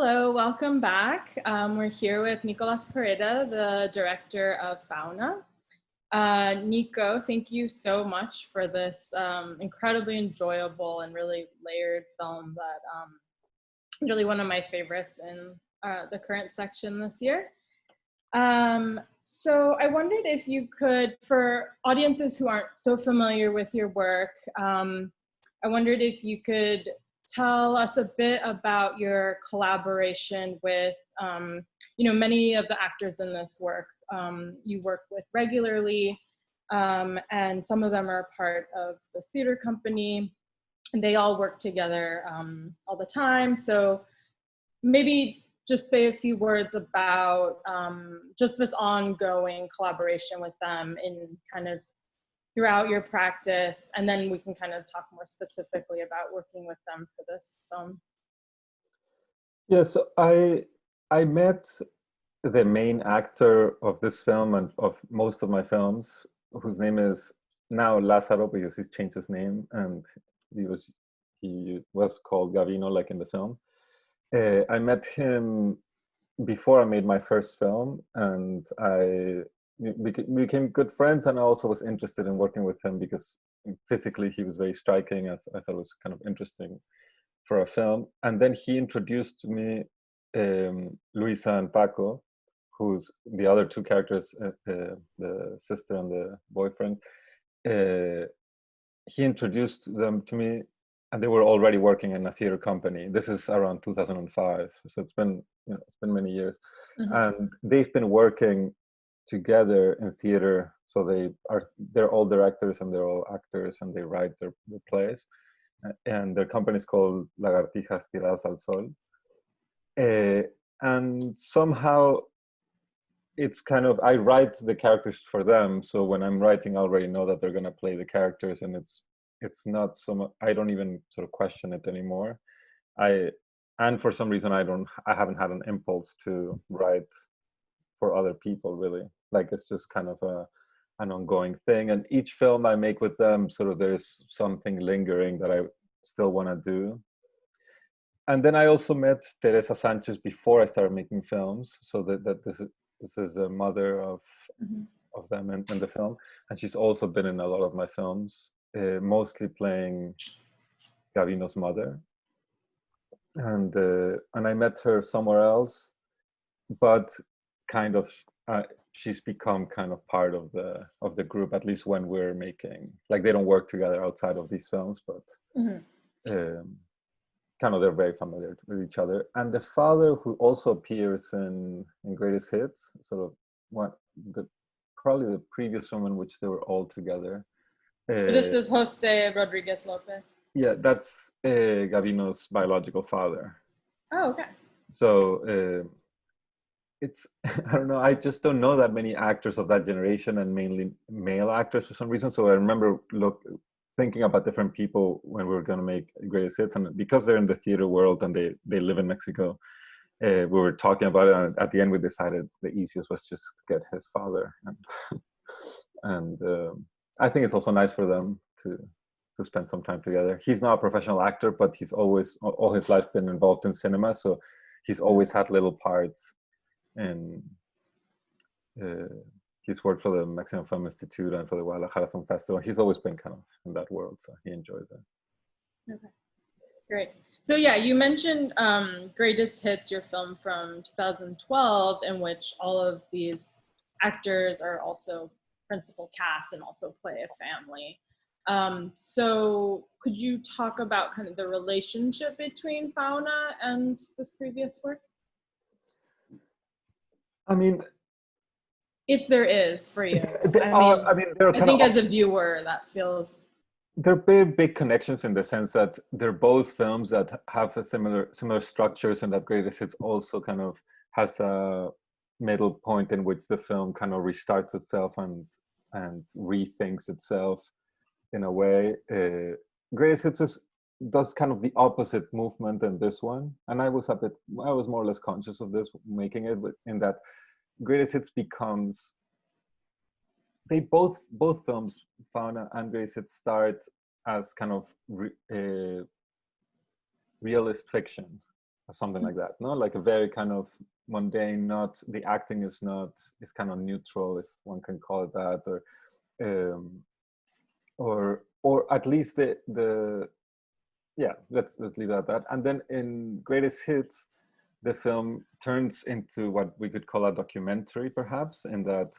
Hello, welcome back. We're here with Nicolás Pereda, the director of Fauna. Nico, thank you so much for this incredibly enjoyable and really layered film that really one of my favorites in the current section this year. So I wondered if you could, for audiences who aren't so familiar with your work, I wondered if you could tell us a bit about your collaboration with, many of the actors in this work you work with regularly, and some of them are part of this theater company, and they all work together all the time. So maybe just say a few words about just this ongoing collaboration with them in kind of throughout your practice, and then we can kind of talk more specifically about working with them for this film. Yeah, so I met the main actor of this film and of most of my films, whose name is now Lázaro because he's changed his name, and he was called Gavino like in the film. I met him before I made my first film, and we became good friends, and I also was interested in working with him because physically he was very striking. I thought it was kind of interesting for a film. And then he introduced to me Luisa and Paco, who's the other two characters, the sister and the boyfriend. He introduced them to me, and they were already working in a theater company. This is around 2005, so it's been many years. Mm-hmm. And they've been working together in theater, so they're all directors and they're all actors, and they write their plays, and their company is called Lagartijas Tiradas al Sol. And somehow it's kind of, I write the characters for them, so when I'm writing I already know that they're going to play the characters, and it's not so much, I don't even sort of question it anymore. And for some reason I haven't had an impulse to write for other people, really. Like, it's just kind of an ongoing thing, and each film I make with them, sort of there's something lingering that I still want to do. And then I also met Teresa Sanchez before I started making films, so that this is a mother of them in the film, and she's also been in a lot of my films, mostly playing Gavino's mother. And I met her somewhere else, but kind of she's become kind of part of the group, at least when we're making, like, they don't work together outside of these films, but kind of they're very familiar with each other. And the father, who also appears in Greatest Hits, sort of probably the previous film in which they were all together. So this is Jose Rodriguez Lopez. Yeah, that's Gavino's biological father. Oh, okay. So it's, I don't know, I just don't know that many actors of that generation, and mainly male actors for some reason. So I remember thinking about different people when we were going to make Greatest Hits, and because they're in the theater world and they live in Mexico, we were talking about it, and at the end we decided the easiest was just to get his father. And I think it's also nice for them to spend some time together. He's not a professional actor, but he's always, all his life, been involved in cinema, so he's always had little parts. And he's worked for the Mexican Film Institute and for the Guadalajara Film Festival. He's always been kind of in that world, so he enjoys it. Okay, great. So yeah, you mentioned Greatest Hits, your film from 2012, in which all of these actors are also principal cast and also play a family. So could you talk about kind of the relationship between Fauna and this previous work? I mean, if there is for you. I think as a viewer that feels, they're big connections, in the sense that they're both films that have a similar structures, and that Greatest Hits also kind of has a middle point in which the film kind of restarts itself and rethinks itself in a way. Greatest Hits does kind of the opposite movement than this one, and I was more or less conscious of this making it, in that Greatest Hits becomes, they both films, Fauna and Greatest Hits, start as kind of realist fiction. or something like that. No, like a very kind of mundane. Not the acting is kind of neutral, if one can call it that, or at least the yeah. Let's leave it at that. And then in Greatest Hits, the film turns into what we could call a documentary, perhaps, in that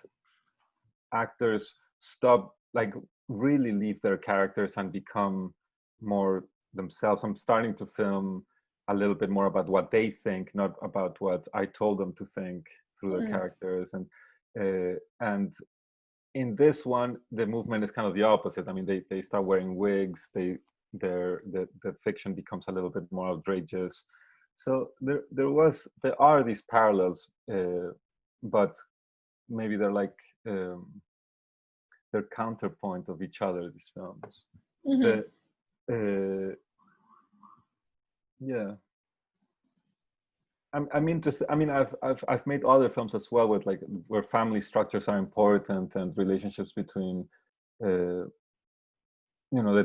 actors stop, like, really leave their characters and become more themselves. I'm starting to film a little bit more about what they think, not about what I told them to think through their characters. And in this one, the movement is kind of the opposite. I mean, they start wearing wigs. The fiction becomes a little bit more outrageous. So there are these parallels, but maybe they're like they're counterpoint of each other. These films. Yeah. I'm interested. I mean, I've made other films as well with, like, where family structures are important and relationships between, the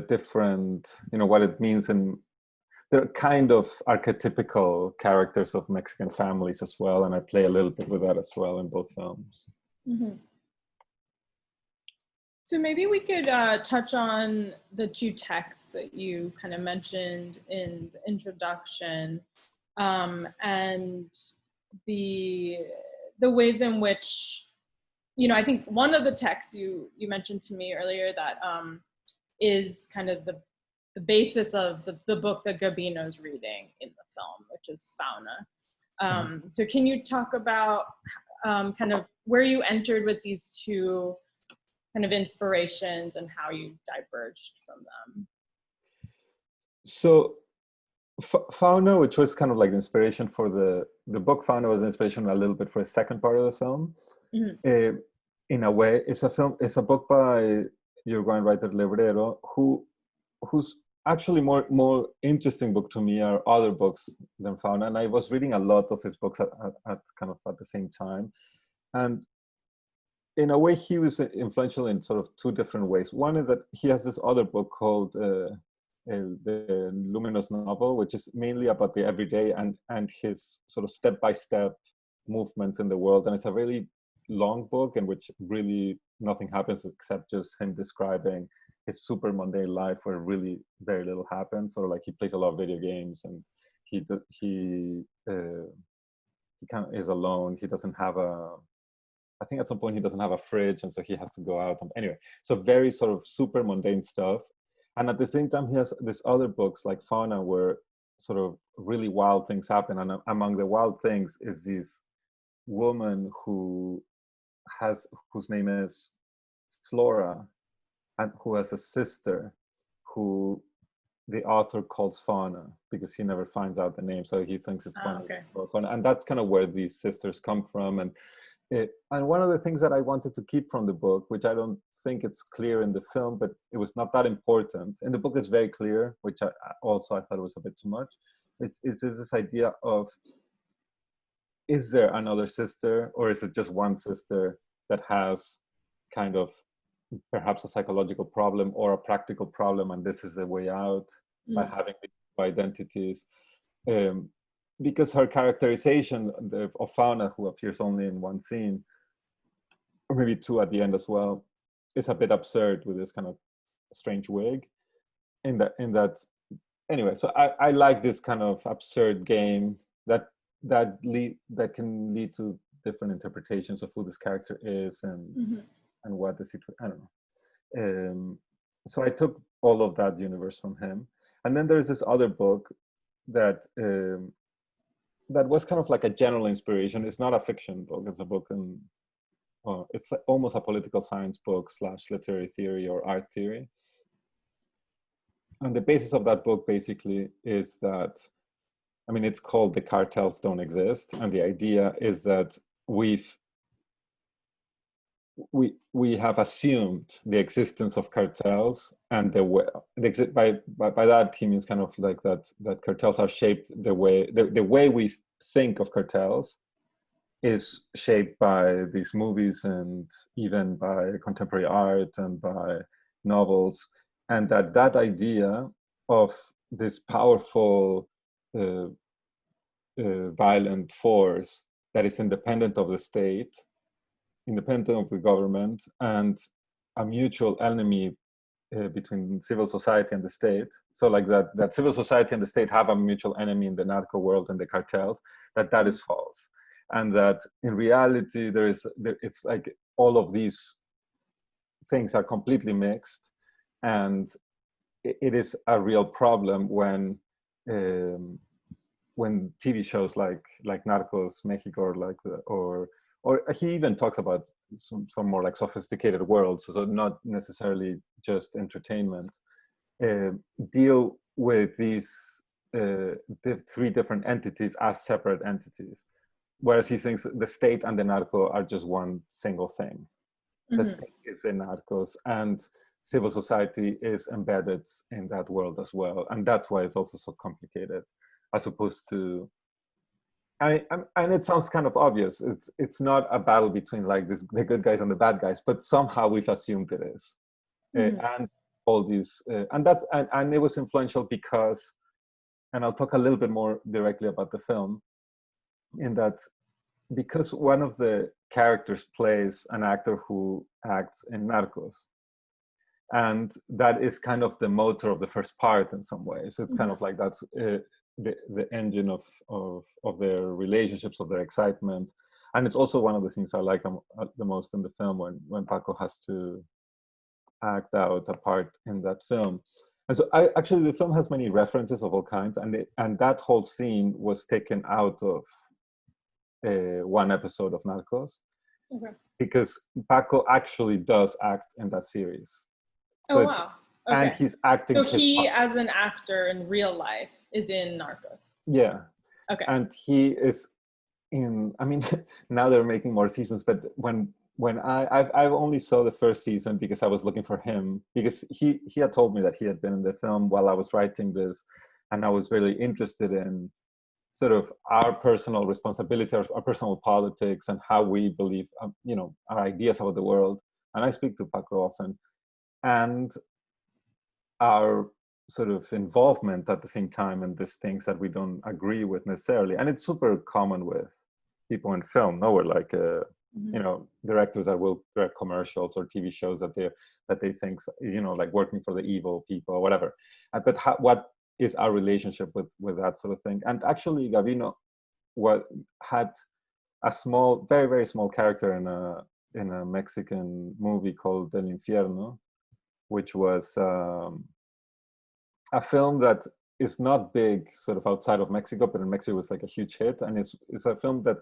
different, what it means, and they're kind of archetypical characters of Mexican families as well, and I play a little bit with that as well in both films. So maybe we could touch on the two texts that you kind of mentioned in the introduction, and the ways in which, I think one of the texts you mentioned to me earlier that is kind of the basis of the book that Gabino's reading in the film, which is Fauna. So can you talk about kind of where you entered with these two kind of inspirations and how you diverged from them? So Fauna, which was kind of like the inspiration for the book, Fauna was the inspiration a little bit for the second part of the film. In a way, it's a book by Uruguayan writer Lebrero, whose actually more interesting book to me are other books than Fauna. And I was reading a lot of his books at kind of at the same time. And in a way, he was influential in sort of two different ways. One is that he has this other book called the Luminous Novel, which is mainly about the everyday and his sort of step-by-step movements in the world. And it's a really long book in which really nothing happens except just him describing his super mundane life where really very little happens. Or like he plays a lot of video games, and he kind of is alone. He doesn't have I think at some point he doesn't have a fridge, and so he has to go out. Anyway, so very sort of super mundane stuff. And at the same time, he has these other books like Fauna where sort of really wild things happen. And among the wild things is this woman whose name is Flora, and who has a sister who the author calls Fauna because he never finds out the name. So he thinks it's Fauna. Fauna. And that's kind of where these sisters come from. And one of the things that I wanted to keep from the book, which I don't think it's clear in the film, but it was not that important. In the book, it's very clear, which I thought was a bit too much. It's this idea of, is there another sister, or is it just one sister that has kind of perhaps a psychological problem or a practical problem, and this is the way out by having identities? Because her characterization of Fauna, who appears only in one scene, or maybe two at the end as well, is a bit absurd with this kind of strange wig. In that, anyway. So I like this kind of absurd game that can lead to different interpretations of who this character is and what the situation. I don't know. So I took all of that universe from him, and then there's this other book that was kind of like a general inspiration. It's not a fiction book. It's a book it's almost a political science book / literary theory or art theory. And the basis of that book basically is that, I mean, it's called The Cartels Don't Exist. And the idea is that we have assumed the existence of cartels, and by that he means kind of like that cartels are shaped the way we think of cartels is shaped by these movies and even by contemporary art and by novels, and that idea of this powerful violent force that is independent of the state, independent of the government, and a mutual enemy between civil society and the state. So like that civil society and the state have a mutual enemy in the narco world and the cartels, that is false. And that in reality, it's like all of these things are completely mixed. And it is a real problem when TV shows like Narcos Mexico or he even talks about some more like sophisticated worlds, so not necessarily just entertainment, deal with these three different entities as separate entities, whereas he thinks the state and the narco are just one single thing. The state is in Narcos, and civil society is embedded in that world as well, and that's why it's also so complicated, as opposed to. And it sounds kind of obvious. It's not a battle between like the good guys and the bad guys, but somehow we've assumed it is, and all these, and it was influential because, and I'll talk a little bit more directly about the film, in that. Because one of the characters plays an actor who acts in Narcos. And that is kind of the motor of the first part in some ways. It's kind of like that's the engine of their relationships, of their excitement. And it's also one of the things I like the most in the film, when Paco has to act out a part in that film. And so actually the film has many references of all kinds, and that whole scene was taken out of one episode of Narcos, because Paco actually does act in that series. So wow. Okay. And he's acting. So he, as an actor in real life, is in Narcos. Yeah. Okay. And he is in. I mean, now they're making more seasons, but when I've only saw the first season because I was looking for him, because he had told me that he had been in the film while I was writing this, and I was really interested in sort of our personal responsibility, our personal politics, and how we believe, our ideas about the world. And I speak to Paco often, and our sort of involvement at the same time in these things that we don't agree with necessarily. And it's super common with people in film. No, we're like, directors that will direct commercials or TV shows that they think, like working for the evil people or whatever. But what is our relationship with that sort of thing? And actually, Gavino had a small, very, very small character in a Mexican movie called El Infierno, which was a film that is not big sort of outside of Mexico, but in Mexico it was like a huge hit. And it's a film that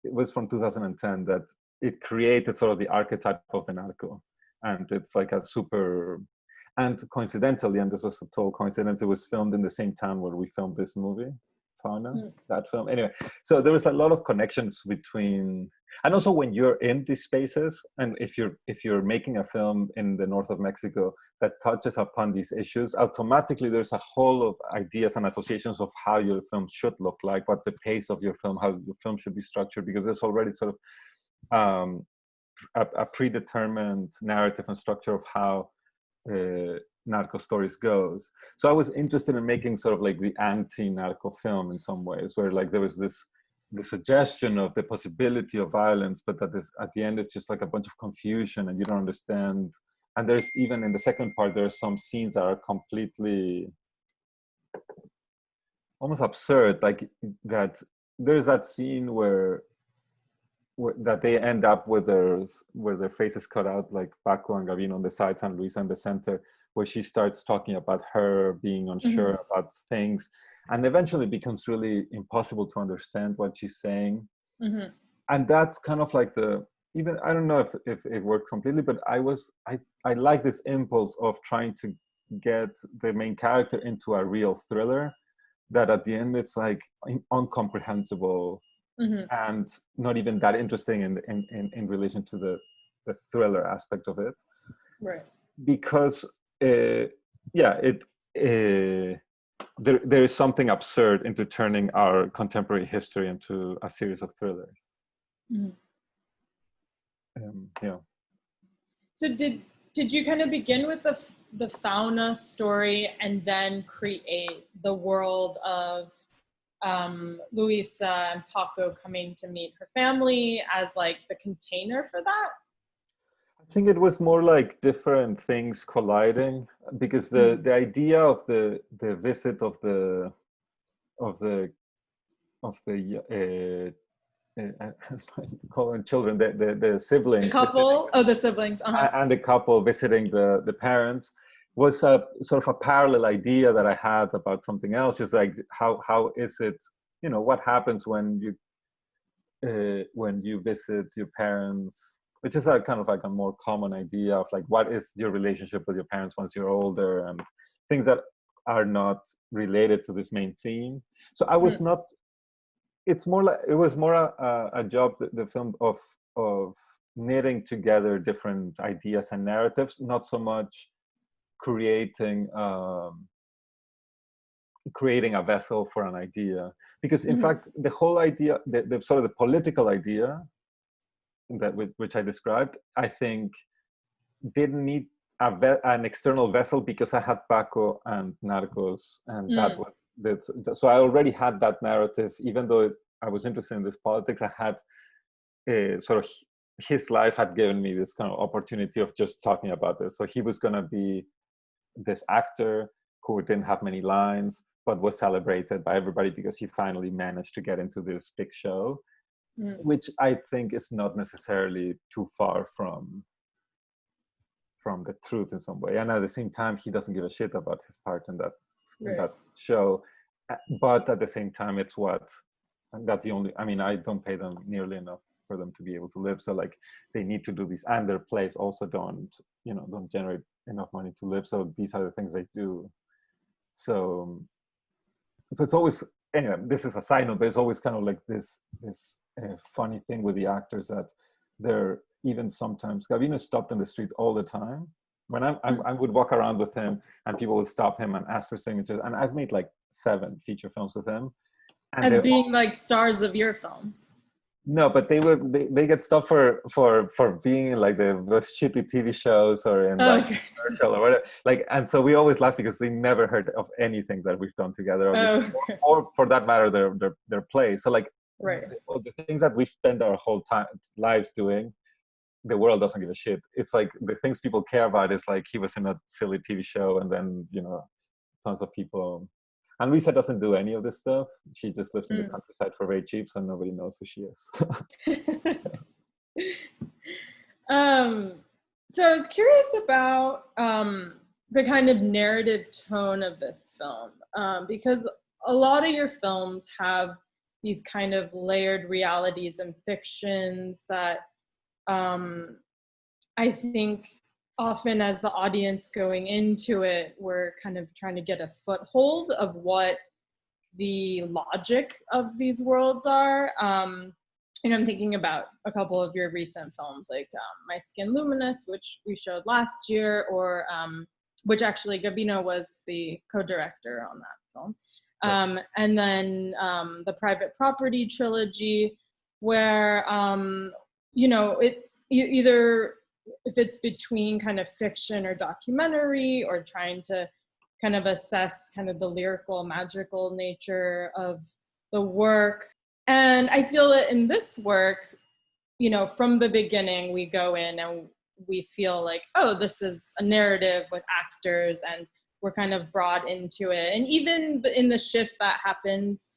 it was from 2010 that it created sort of the archetype of the narco. And it's like a super, and coincidentally, and this was a total coincidence, it was filmed in the same town where we filmed this movie, Fauna, that film. Anyway, so there was a lot of connections between, and also when you're in these spaces, and if you're making a film in the north of Mexico that touches upon these issues, automatically there's a whole of ideas and associations of how your film should look like, what's the pace of your film, how your film should be structured, because there's already sort of a predetermined narrative and structure of how narco stories goes. So I was interested in making sort of like the anti-narco film in some ways, where like there was the suggestion of the possibility of violence, but that at the end it's just like a bunch of confusion and you don't understand. And there's even in the second part, there are some scenes that are completely almost absurd, like that. There's that scene where that they end up with their faces cut out, like Paco and Gavino on the sides and Luisa in the center, where she starts talking about her being unsure about things, and eventually it becomes really impossible to understand what she's saying. And that's kind of like even I don't know if it worked completely, but I like this impulse of trying to get the main character into a real thriller that at the end it's like incomprehensible. And not even that interesting in relation to the thriller aspect of it, right? Because there is something absurd into turning our contemporary history into a series of thrillers. So did you kind of begin with the Fauna story and then create the world of Luisa and Paco coming to meet her family as like the container for that? I think it was more like different things colliding, because the idea of the visit of the call them children, the siblings, The couple, the siblings, and the couple visiting the parents, was a sort of a parallel idea that I had about something else. Just like how is it, what happens when you visit your parents, which is a kind of like a more common idea of like, what is your relationship with your parents once you're older, and things that are not related to this main theme. So I was not, it was more a job, the film, of knitting together different ideas and narratives, not so much creating a vessel for an idea. Because in fact, the whole idea, the sort of the political idea which I described, I think didn't need an external vessel, because I had Paco and Narcos, and that was so I already had that narrative. Even though I was interested in this politics, I had sort of, his life had given me this kind of opportunity of just talking about this. So he was going to be this actor who didn't have many lines, but was celebrated by everybody because he finally managed to get into this big show, which I think is not necessarily too far from the truth in some way. And at the same time, he doesn't give a shit about his part in that show. But at the same time, that's the only, I mean, I don't pay them nearly enough for them to be able to live. So like, they need to do these, and their plays also don't generate enough money to live. So these are the things they do. So it's always, anyway, this is a side note, but it's always kind of like this funny thing with the actors, that they're even sometimes, Gavino stopped in the street all the time. When I would walk around with him, and people would stop him and ask for signatures. And I've made like 7 feature films with him. And as being like stars of your films. No, but they get stopped for being in like the shitty TV shows or in like commercial or whatever. Like, and so we always laugh because they never heard of anything that we've done together, or for that matter, their plays. So like, the things that we spend our whole lives doing, the world doesn't give a shit. It's like the things people care about is like, he was in a silly TV show, and then tons of people. And Lisa doesn't do any of this stuff. She just lives in the countryside for very cheap, so nobody knows who she is. So I was curious about the kind of narrative tone of this film, because a lot of your films have these kind of layered realities and fictions that I think often as the audience going into it, we're kind of trying to get a foothold of what the logic of these worlds are. I'm thinking about a couple of your recent films, like My Skin Luminous, which we showed last year, or which actually Gabino was the co-director on that film. And then the Private Property trilogy, where, it's either, if it's between kind of fiction or documentary, or trying to kind of assess kind of the lyrical, magical nature of the work. And I feel that in this work, from the beginning, we go in and we feel like, oh, this is a narrative with actors, and we're kind of brought into it. And even in the shift that happens,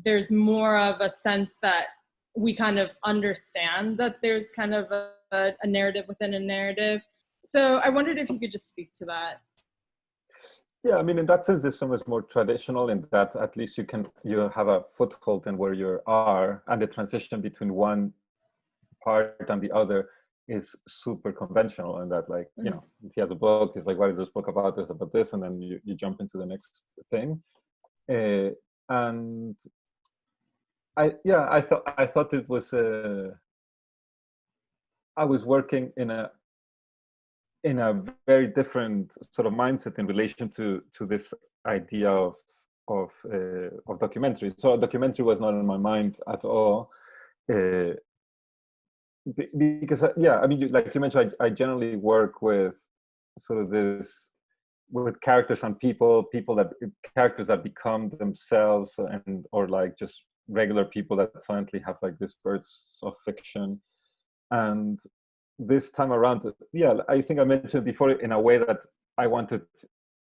there's more of a sense that we kind of understand that there's kind of a narrative within a narrative. So I wondered if you could just speak to that. Yeah, I mean, in that sense, this film is more traditional in that at least you have a foothold in where you are, and the transition between one part and the other is super conventional. And that, like, if he has a book, it's like, what is this book about? This, about this, and then you jump into the next thing. And I thought it was I was working in a very different sort of mindset in relation to this idea of documentary. So a documentary was not in my mind at all, because I mean, like you mentioned, I generally work with sort of this with characters and characters that become themselves, and or like just regular people that suddenly have like these bursts of fiction. And this time around, yeah, I think I mentioned before, in a way that I wanted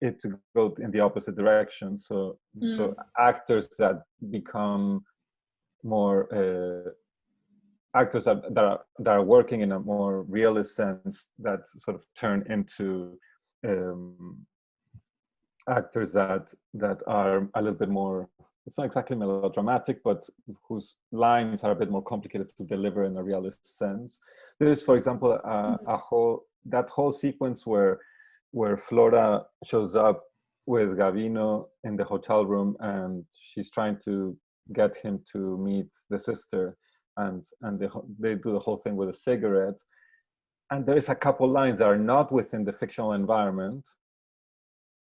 it to go in the opposite direction. So actors that become more actors that are working in a more realist sense, that sort of turn into actors that are a little bit more, it's not exactly melodramatic, but whose lines are a bit more complicated to deliver in a realist sense. There's, for example, that whole sequence where Flora shows up with Gavino in the hotel room, and she's trying to get him to meet the sister, and they do the whole thing with a cigarette. And there is a couple lines that are not within the fictional environment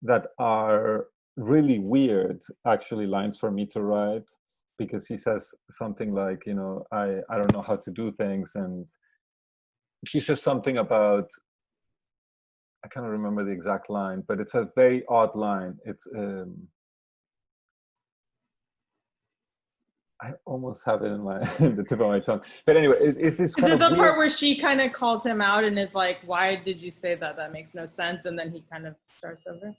that are really weird, actually, lines for me to write, because he says something like, you know, I don't know how to do things, and he says something about, I can't remember the exact line, but it's a very odd line. It's I almost have it in the tip of my tongue. But anyway, it's this kind of Is it the weird part where she kind of calls him out and is like, why did you say that? That makes no sense. And then he kind of starts over.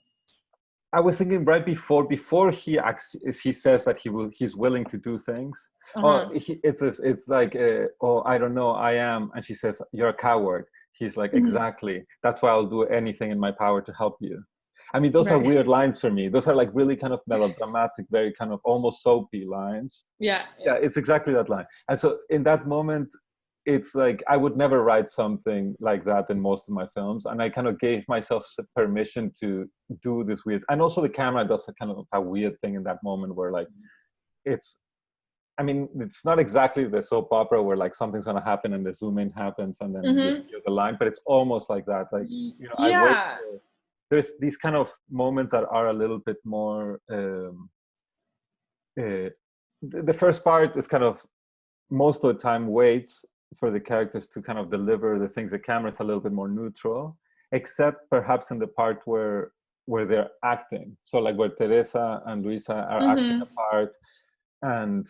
I was thinking right before he acts, he says that he's willing to do things. Uh-huh. It's like, oh, I don't know, I am. And she says, you're a coward. He's like, exactly. That's why I'll do anything in my power to help you. I mean, those are weird lines for me. Those are like really kind of melodramatic, very kind of almost soapy lines. Yeah, it's exactly that line. And so in that moment, it's like I would never write something like that in most of my films, and I kind of gave myself permission to do this weird. And also the camera does a kind of a weird thing in that moment where like it's not exactly the soap opera where like something's going to happen and the zoom in happens and then you hear the line, but it's almost like that. Like, you know, I wait for, there's these kind of moments that are a little bit more the first part is kind of most of the time waits for the characters to kind of deliver the things. The camera's a little bit more neutral, except perhaps in the part where they're acting. So like where Teresa and Luisa are acting a part, and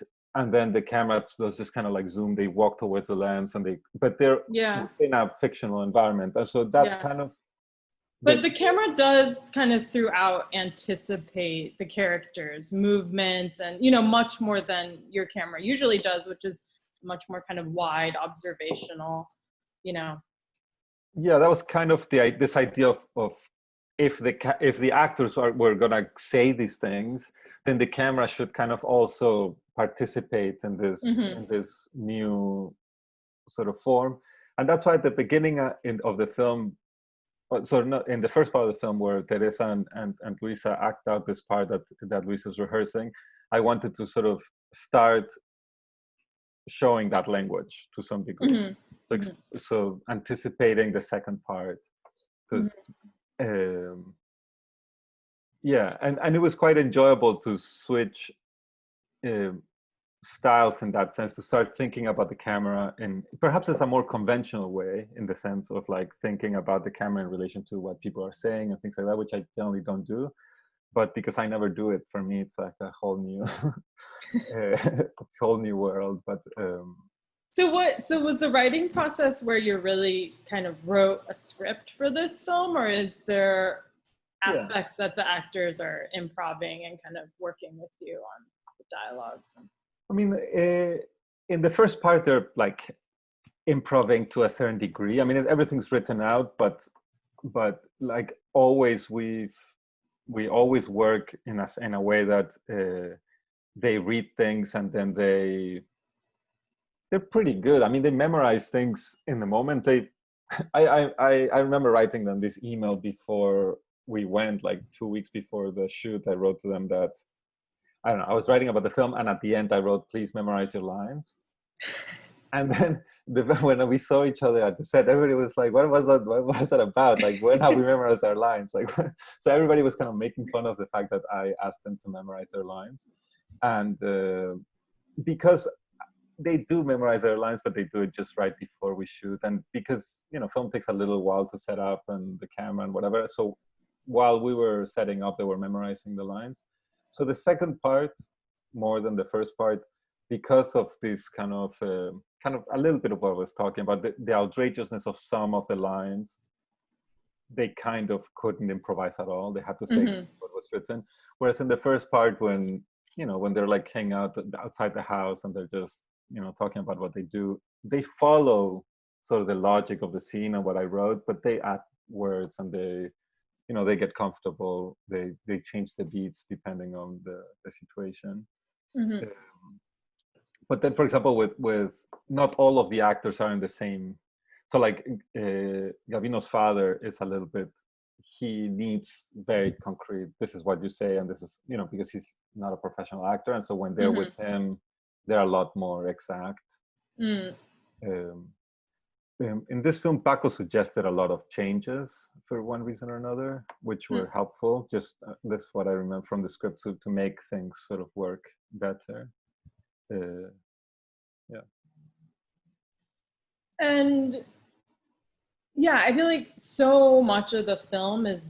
then the camera does just kind of like zoom. They walk towards the lens, and but they're in a fictional environment, and so that's kind of. But the camera does kind of throughout anticipate the characters' movements, and, you know, much more than your camera usually does, which is much more kind of wide, observational, you know. Yeah, that was kind of this idea of if the actors were gonna say these things, then the camera should kind of also participate in this new sort of form. And that's why at the beginning of the film, so not in the first part of the film where Teresa and Luisa act out this part that Luisa's rehearsing, I wanted to sort of start showing that language to some degree. So anticipating the second part, because and it was quite enjoyable to switch styles in that sense, to start thinking about the camera in perhaps it's a more conventional way, in the sense of like thinking about the camera in relation to what people are saying and things like that, which I generally don't do. But because I never do it, for me it's like a whole new whole new world. But so was the writing process where you really kind of wrote a script for this film, or is there aspects that the actors are improvising and kind of working with you on the dialogues? I mean, in the first part, they're like improvising to a certain degree. I mean, everything's written out, but like always, we always work in a way that they read things and then they're pretty good. I mean, they memorize things in the moment. I remember writing them this email before we went, like 2 weeks before the shoot. I wrote to them that, I don't know, I was writing about the film, and at the end I wrote, please memorize your lines. And then when we saw each other at the set, everybody was like, what was that? What was that about? Like, when have we memorized our lines? Like, so everybody was kind of making fun of the fact that I asked them to memorize their lines. And because they do memorize their lines, but they do it just right before we shoot. And because, you know, film takes a little while to set up, and the camera and whatever. So while we were setting up, they were memorizing the lines. So the second part, more than the first part, because of this kind of a little bit of what I was talking about, the outrageousness of some of the lines, they kind of couldn't improvise at all. They had to say what was written. Whereas in the first part, when they're like hanging out outside the house and they're just talking about what they do, they follow sort of the logic of the scene and what I wrote, but they add words and they get comfortable. They change the beats depending on the situation. But then, for example, with not all of the actors are in the same. So like Gavino's father is a little bit, he needs very concrete, this is what you say, and this is, because he's not a professional actor. And so when they're with him, they're a lot more exact. In this film, Paco suggested a lot of changes for one reason or another, which were helpful. Just this is what I remember from the script, to make things sort of work better. Yeah. And yeah, I feel like so much of the film is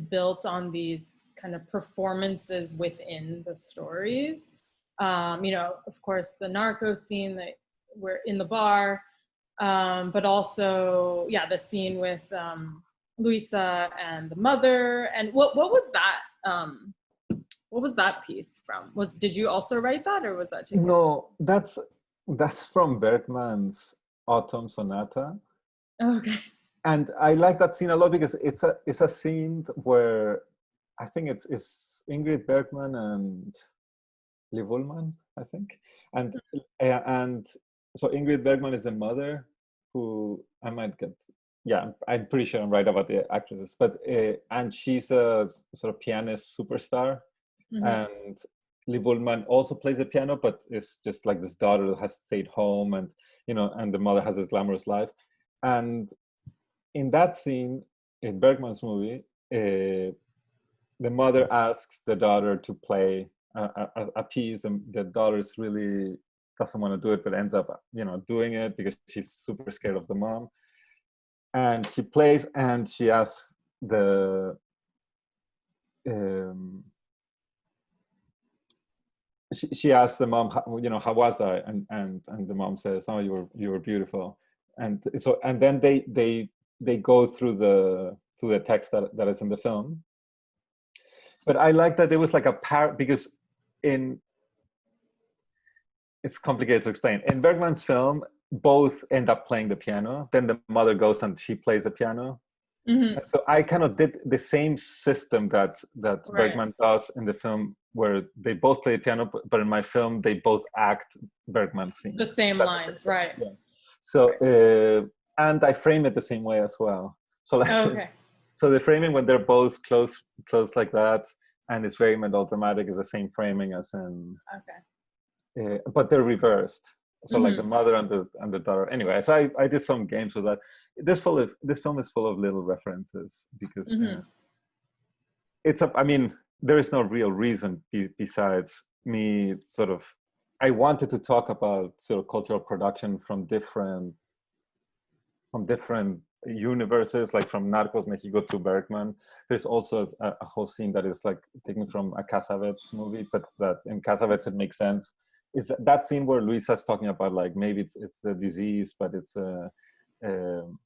built on these kind of performances within the stories. Of course, the narco scene that we're in the bar, but also, the scene with Luisa and the mother. And what was that? What was that piece from? Did you also write that, or was that taken? No, that's from Bergman's Autumn Sonata. Okay. And I like that scene a lot because it's a scene where I think it's Ingrid Bergman and Liv Ullmann, I think, and so Ingrid Bergman is the mother, who I might get. Yeah, I'm pretty sure I'm right about the actresses, but and she's a sort of pianist superstar, and Liv Ullmann also plays the piano, but it's just like this daughter that has stayed home, and and the mother has this glamorous life. And in that scene in Bergman's movie, the mother asks the daughter to play a piece, and the daughter really doesn't want to do it, but ends up doing it because she's super scared of the mom. And she plays, and she asks she asks the mom, how was I? And the mom says, oh, you were beautiful. And so, and then they go through the text that is in the film. But I like that there was like because it's complicated to explain. In Bergman's film, both end up playing the piano. Then the mother goes and she plays the piano. So I kind of did the same system that Bergman does in the film, where they both play the piano, but in my film they both act Bergman's scene. The same lines, right? Yeah. So and I frame it the same way as well. So like, so the framing when they're both close like that, and it's very melodramatic, is the same framing as in. But they're reversed. So like the mother and the daughter. Anyway, so I did some games with that. This film is full of little references because I mean, there is no real reason besides me sort of. I wanted to talk about sort of cultural production from different universes, like from Narcos Mexico to Bergman. There's also a whole scene that is like taken from a Cassavetes movie, but that in Cassavetes it makes sense. Is that scene where Luisa's talking about like maybe it's a disease, but it's I'm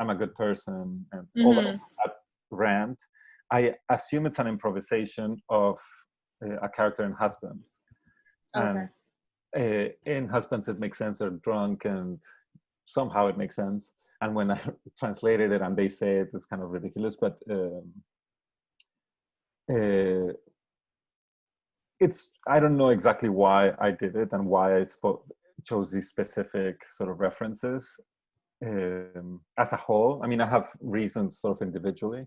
a good person, and all of that rant. I assume it's an improvisation of a character in Husbands, and in Husbands it makes sense. They're drunk, and somehow it makes sense. And when I translated it and they say it, it's kind of ridiculous, but I don't know exactly why I did it and why I chose these specific sort of references as a whole. I mean, I have reasons sort of individually,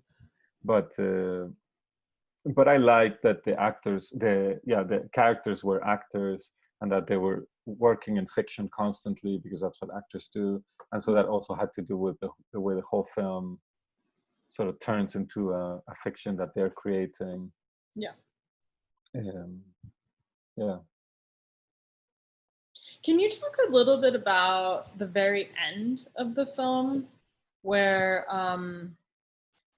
but I like that the characters were actors, and that they were working in fiction constantly, because that's what actors do. And so that also had to do with the way the whole film sort of turns into a fiction that they're creating. Yeah. Yeah. Can you talk a little bit about the very end of the film, where kind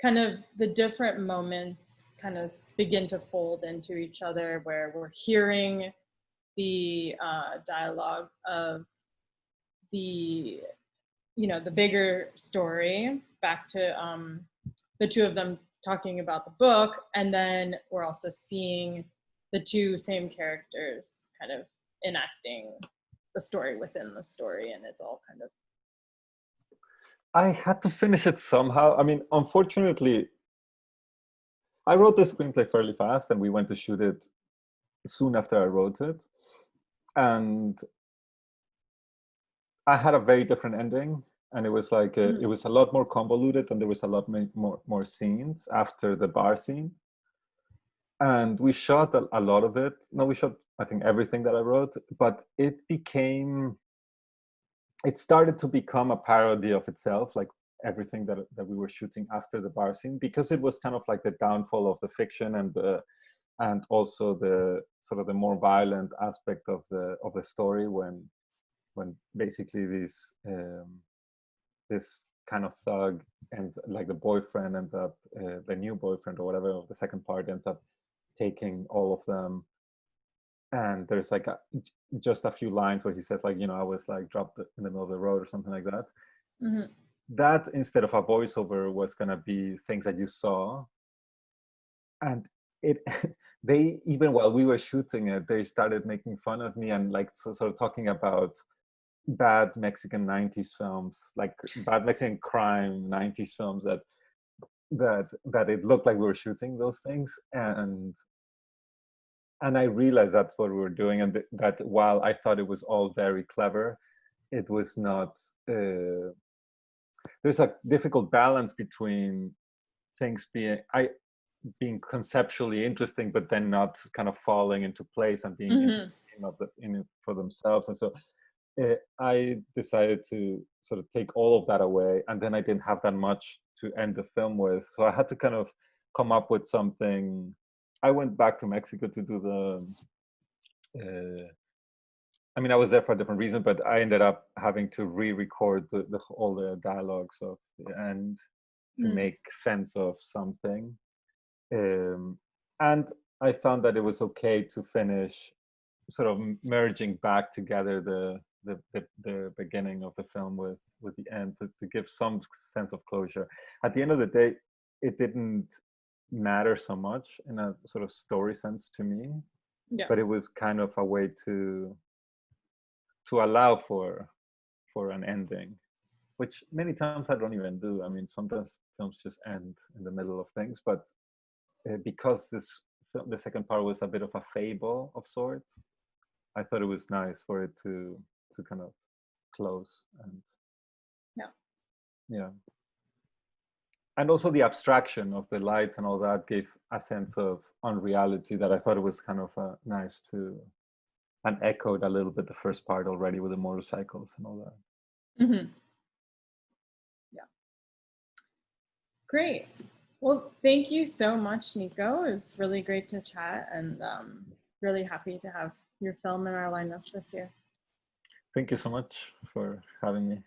kind of the different moments kind of begin to fold into each other, where we're hearing the dialogue of the, you know, the bigger story back to the two of them talking about the book, and then we're also seeing the two same characters kind of enacting the story within the story, and it's all kind of. I had to finish it somehow. I mean, unfortunately, I wrote the screenplay fairly fast, and we went to shoot it soon after I wrote it. And I had a very different ending, and it was like it was a lot more convoluted, and there was a lot more scenes after the bar scene. And we shot a lot of it. No, we shot, I think, everything that I wrote, but it started to become a parody of itself, like everything that we were shooting after the bar scene, because it was kind of like the downfall of the fiction and also the sort of the more violent aspect of the story, when basically this kind of thug ends, like the boyfriend ends up, the new boyfriend or whatever of the second part ends up taking all of them. And there's like just a few lines where he says, like, you know, I was like dropped in the middle of the road or something like that. Mm-hmm. That, instead of a voiceover, was gonna be things that you saw. And they, even while we were shooting it, they started making fun of me and like sort of talking about bad Mexican 90s films, like bad Mexican crime 90s films that it looked like we were shooting those things. And I realized that's what we were doing, and that while I thought it was all very clever, it was not. There's a difficult balance between things being conceptually interesting, but then not kind of falling into place and being in it for themselves. And so I decided to sort of take all of that away, and then I didn't have that much to end the film with. So I had to kind of come up with something. I went back to Mexico to do I mean, I was there for a different reason, but I ended up having to re-record all the dialogues of the end to make sense of something. And I found that it was okay to finish sort of merging back together the beginning of the film with the end to give some sense of closure. At the end of the day, it didn't matter so much in a sort of story sense to me, but it was kind of a way to allow for an ending, which many times I don't even do. I mean, sometimes films just end in the middle of things, but because the second part was a bit of a fable of sorts, I thought it was nice for it to kind of close. And yeah, and also the abstraction of the lights and all that gave a sense of unreality that I thought it was kind of nice to, and echoed a little bit the first part already with the motorcycles and all that. Yeah. Great. Well, thank you so much, Nico. It was really great to chat, and really happy to have your film in our lineup this year. Thank you so much for having me.